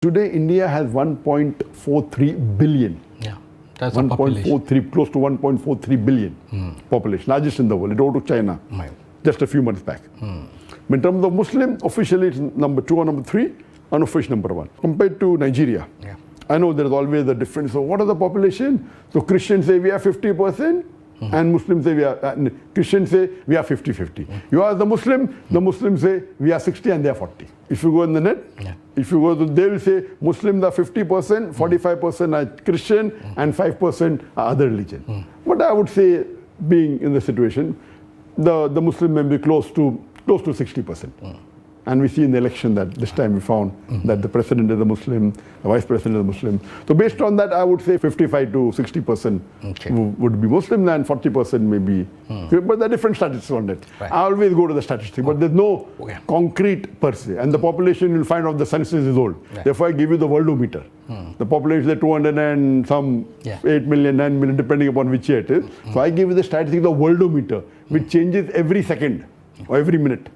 Today, India has 1.43 billion. Yeah, that's a population. Close to 1.43 billion population, largest in the world. It overtook China just a few months back. But in terms of Muslim, officially it's number 2 or number 3, unofficial number 1. Compared to Nigeria, I know there is always a difference. So what is the population? So Christians say we are 50%. And Muslims say Christians say we are 50-50. You ask the Muslims say we are 60 and they are 40. If you go in the net, if you go to, they will say Muslims are 50%, 45% are Christian, and 5% are other religion. But I would say, being in the situation, the Muslim may be close to 60%. And we see in the election that this time we found that the president is a Muslim, the vice president is a Muslim. So based on that, I would say 55 to 60% would be Muslim and 40% may be. But there are different statistics on it. I always go to the statistics, but there's no concrete per se. And the population, you'll find out the census is old. Therefore, I give you the worldometer. The population is 200 and some 8 million, 9 million, depending upon which year it is. So I give you the statistic, the worldometer, which changes every second or every minute.